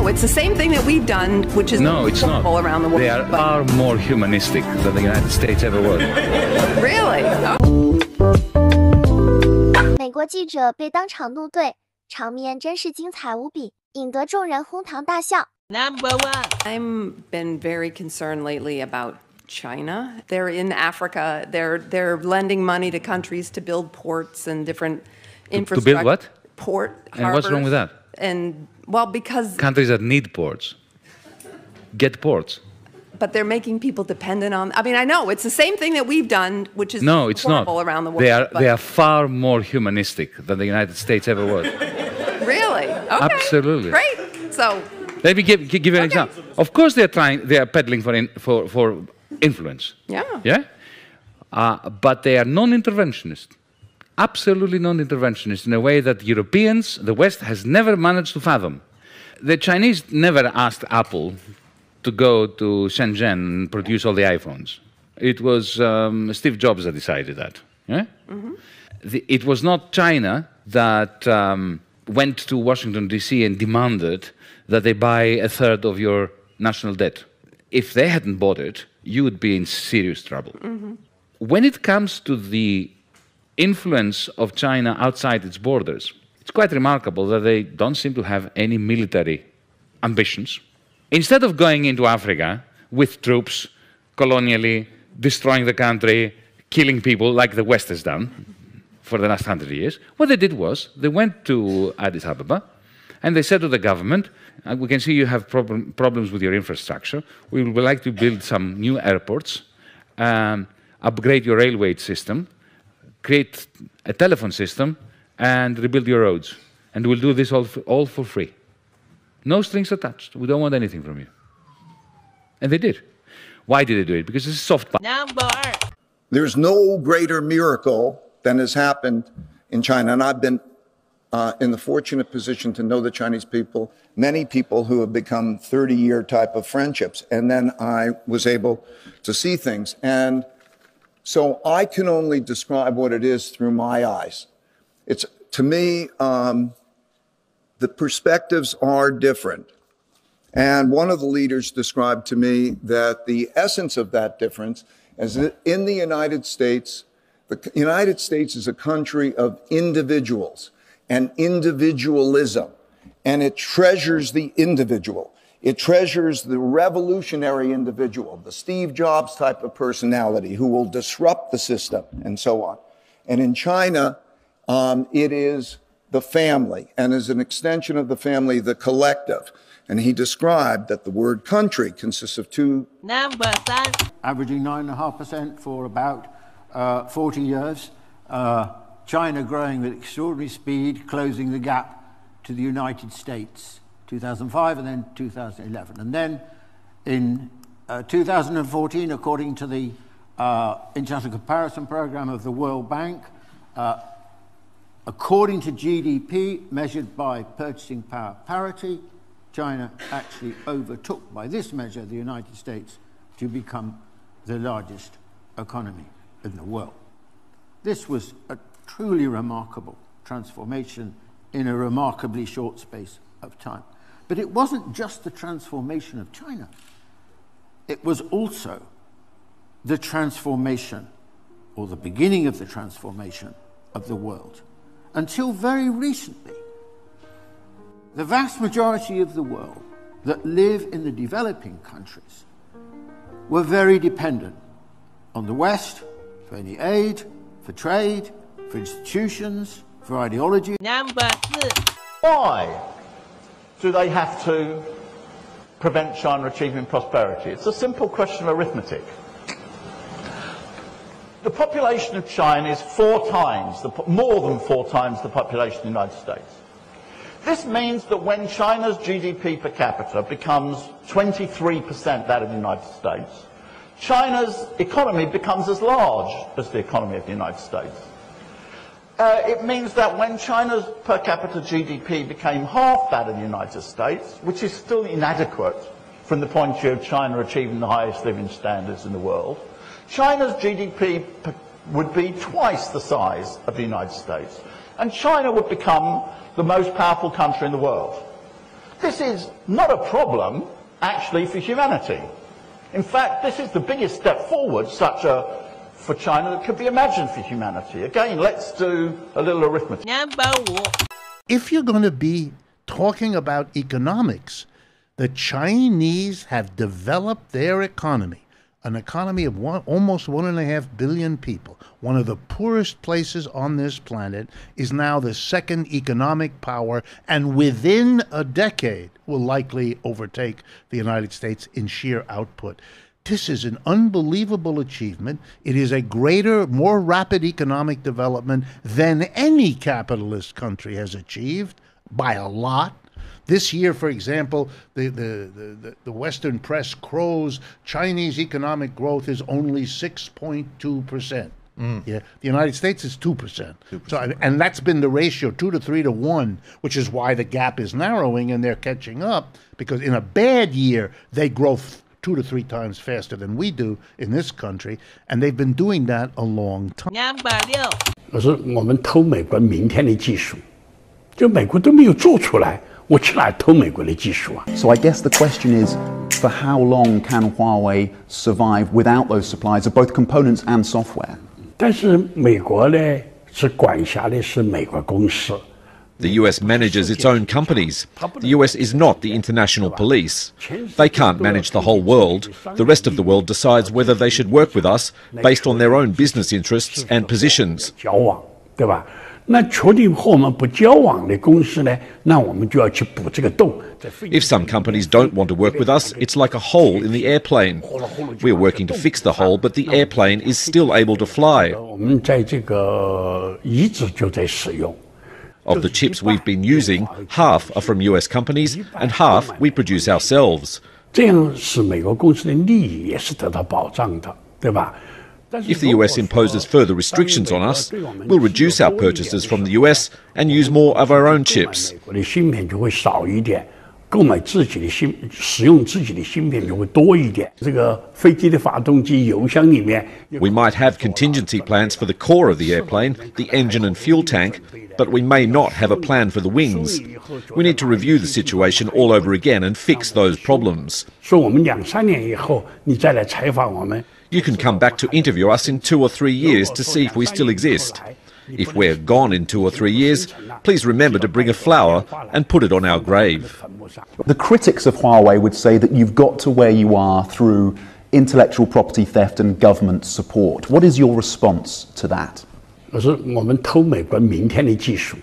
it's the same thing that we've done, which is no, it's not. All around the world. They are far more humanistic than the United States ever was. Really? Oh. 美国记者被当场怒怼，场面真是精彩无比，引得众人哄堂大笑。Number one. I've been very concerned lately about China. They're in Africa. They're lending money to countries to build ports and different infrastructure. To build what? Port. And what's wrong with that? And well, because countries that need ports get ports. But they're making people dependent on. I mean, I know it's the same thing that we've done, which is no, it's not. All around the world. They are far more humanistic than the United States ever was. Really? Okay. Absolutely. Great. So. Let me give you an example. Of course, they are peddling for influence. Yeah. Yeah. But they are non-interventionist. Absolutely non-interventionist in a way that Europeans, the West, has never managed to fathom. The Chinese never asked Apple to go to Shenzhen and produce all the iPhones. It was Steve Jobs that decided that. Yeah? Mm-hmm. It was not China that went to Washington, D.C. and demanded that they buy a third of your national debt. If they hadn't bought it, you would be in serious trouble. Mm-hmm. When it comes to the influence of China outside its borders, it's quite remarkable that they don't seem to have any military ambitions. Instead of going into Africa with troops, colonially, destroying the country, killing people like the West has done for the last 100 years, what they did was they went to Addis Ababa and they said to the government, we can see you have problems with your infrastructure. We would like to build some new airports, upgrade your railway system, create a telephone system, and rebuild your roads. And we'll do this all for free. No strings attached. We don't want anything from you. And they did. Why did they do it? Because it's soft power. Number. There's no greater miracle than has happened in China. And I've been in the fortunate position to know the Chinese people, many people who have become 30-year type of friendships. And then I was able to see things. And so I can only describe what it is through my eyes. It's, to me, the perspectives are different. And one of the leaders described to me that the essence of that difference is that in the United States is a country of individuals and individualism, and it treasures the individual. It treasures the revolutionary individual, the Steve Jobs type of personality who will disrupt the system and so on. And in China, it is the family, and as an extension of the family, the collective. And he described that the word country consists of two. Number one. Averaging 9.5% for about 40 years. China growing with extraordinary speed, closing the gap to the United States, 2005 and then 2011. And then in 2014, according to the International Comparison Program of the World Bank, according to GDP measured by purchasing power parity, China actually overtook, by this measure, the United States to become the largest economy in the world. This was a truly remarkable transformation in a remarkably short space of time. But it wasn't just the transformation of China. It was also the transformation, or the beginning of the transformation, of the world. Until very recently, the vast majority of the world that live in the developing countries were very dependent on the West for any aid, for trade, for institutions, for ideology. Number two. Why do they have to prevent China achieving prosperity? It's a simple question of arithmetic. The population of China is more than four times the population of the United States. This means that when China's GDP per capita becomes 23% that of the United States, China's economy becomes as large as the economy of the United States. It means that when China's per capita GDP became half that of the United States, which is still inadequate from the point of view of China achieving the highest living standards in the world, China's GDP would be twice the size of the United States, and China would become the most powerful country in the world. This is not a problem, actually, for humanity. In fact, this is the biggest step forward for China that could be imagined for humanity. Again, let's do a little arithmetic. Number 5. If you're going to be talking about economics, the Chinese have developed their economy, an economy of almost 1.5 billion people. One of the poorest places on this planet is now the second economic power, and within a decade will likely overtake the United States in sheer output. This is an unbelievable achievement. It is a greater, more rapid economic development than any capitalist country has achieved by a lot. This year, for example, the Western press crows Chinese economic growth is only 6.2%. Yeah, the United States is 2%. So, and that's been the ratio, 2 to 3 to 1, which is why the gap is narrowing and they're catching up, because in a bad year, they grow 2 to 3 times faster than we do in this country, and they've been doing that a long time. Number 6. 可是我们偷美国明天的技术，就美国都没有做出来。我去哪偷美国的技术啊？ So I guess the question is, for how long can Huawei survive without those supplies of both components and software? 但是美国呢是管辖的是美国公司。 The US manages its own companies. The US is not the international police. They can't manage the whole world. The rest of the world decides whether they should work with us based on their own business interests and positions. 交往，对吧？那确定和我们不交往的公司呢，那我们就要去补这个洞。 If some companies don't want to work with us, it's like a hole in the airplane. We're working to fix the hole, but the airplane is still able to fly. 我们在这个一直就在使用。 Of the chips we've been using, half are from US companies and half we produce ourselves. 这样使美国公司的利益也是得到保障的，对吧？ If the US imposes further restrictions on us, we'll reduce our purchases from the US and use more of our own chips. 美国的芯片就会少一点，购买自己的使用自己的芯片就会多一点。这个飞机的发动机油箱里面 We might have contingency plans for the core of the airplane, the engine and fuel tank, but we may not have a plan for the wings. We need to review the situation all over again and fix those problems. 说我们2、3年以后你再来采访我们。 You can come back to interview us in 2 or 3 years to see if we still exist. If we're gone in 2 or 3 years, please remember to bring a flower and put it on our grave. The critics of Huawei would say that you've got to where you are through intellectual property theft and government support. What is your response to that? 可是我们偷美国明天的技术，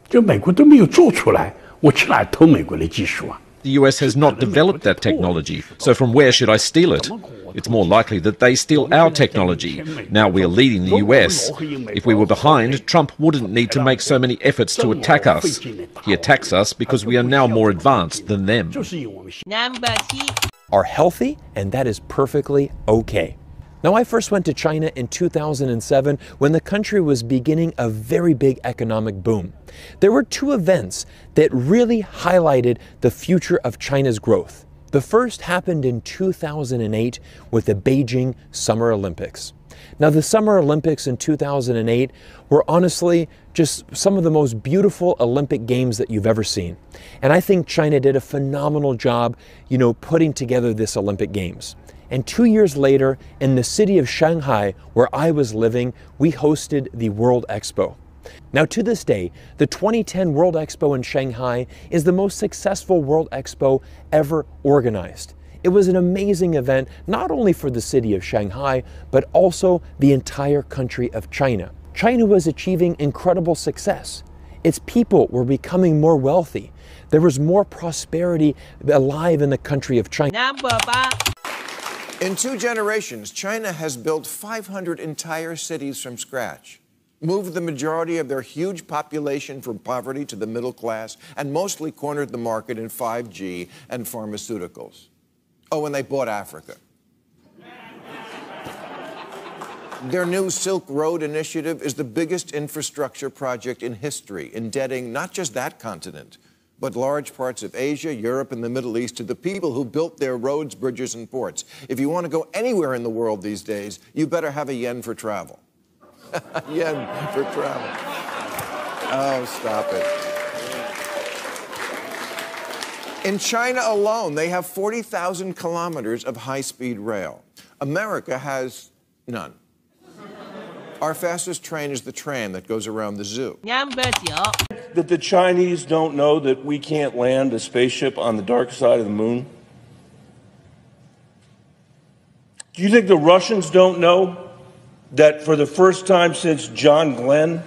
就美国都没有做出来，我去哪偷美国的技术啊？ The US has not developed that technology, so from where should I steal it? It's more likely that they steal our technology. Now we're leading the US. If we were behind, Trump wouldn't need to make so many efforts to attack us. He attacks us because we are now more advanced than them. Number 7. Are healthy, and that is perfectly okay. Now, I first went to China in 2007 when the country was beginning a very big economic boom. There were 2 events that really highlighted the future of China's growth. The first happened in 2008 with the Beijing Summer Olympics. Now, the Summer Olympics in 2008 were honestly just some of the most beautiful Olympic Games that you've ever seen. And I think China did a phenomenal job, putting together this Olympic Games. And 2 years later, in the city of Shanghai, where I was living, we hosted the World Expo. Now, to this day, the 2010 World Expo in Shanghai is the most successful World Expo ever organized. It was an amazing event, not only for the city of Shanghai, but also the entire country of China. China was achieving incredible success. Its people were becoming more wealthy. There was more prosperity alive in the country of China. Number 8. In 2 generations, China has built 500 entire cities from scratch, moved the majority of their huge population from poverty to the middle class, and mostly cornered the market in 5G and pharmaceuticals. Oh, and they bought Africa. Their new Silk Road initiative is the biggest infrastructure project in history, indebting not just that continent, but large parts of Asia, Europe, and the Middle East to the people who built their roads, bridges, and ports. If you want to go anywhere in the world these days, you better have a yen for travel. Yen for travel. Oh, stop it. In China alone, they have 40,000 kilometers of high-speed rail. America has none. Our fastest train is the tram that goes around the zoo. That the Chinese don't know that we can't land a spaceship on the dark side of the moon? Do you think the Russians don't know that for the first time since John Glenn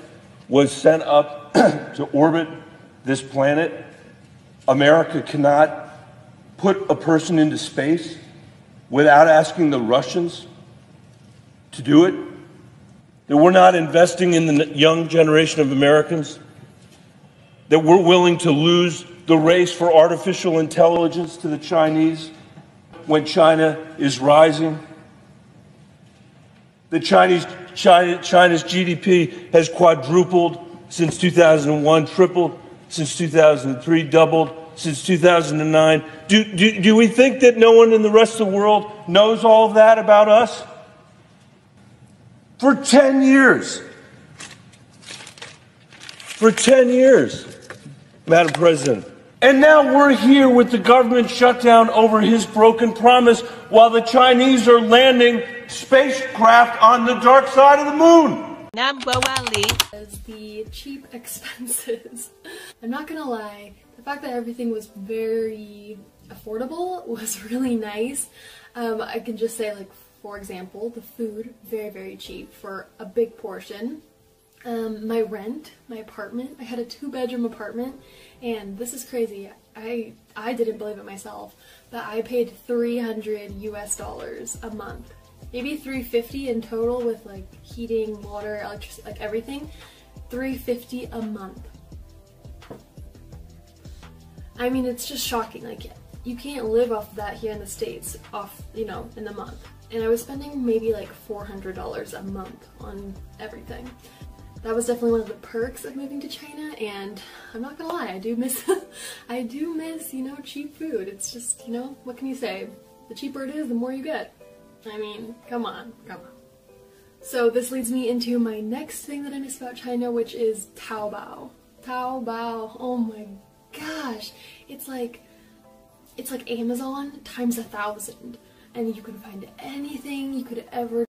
was sent up to orbit this planet, America cannot put a person into space without asking the Russians to do it? That we're not investing in the young generation of Americans? That we're willing to lose the race for artificial intelligence to the Chinese when China is rising? The China's GDP has quadrupled since 2001, tripled since 2003, doubled since 2009. Do we think that no one in the rest of the world knows all of that about us? For 10 years. For 10 years, Madam President. And now we're here with the government shutdown over his broken promise while the Chinese are landing spacecraft on the dark side of the moon. The cheap expenses. I'm not gonna lie, the fact that everything was very affordable was really nice. I can just say, like, for example, the food, very, very cheap for a big portion. My rent, my apartment, I had a 2-bedroom apartment, and this is crazy. I didn't believe it myself, but I paid $300 US a month. Maybe $350 in total with like heating, water, electricity, like everything. $350 a month. I mean, it's just shocking. Like, you can't live off of that here in the States, you know, in the month. And I was spending maybe like $400 a month on everything. That was definitely one of the perks of moving to China, and I'm not gonna lie, I do miss, you know, cheap food. It's just, you know, what can you say? The cheaper it is, the more you get. I mean, come on. So this leads me into my next thing that I miss about China, which is Taobao. Taobao, oh my gosh. It's like Amazon times 1,000. And you can find anything you could ever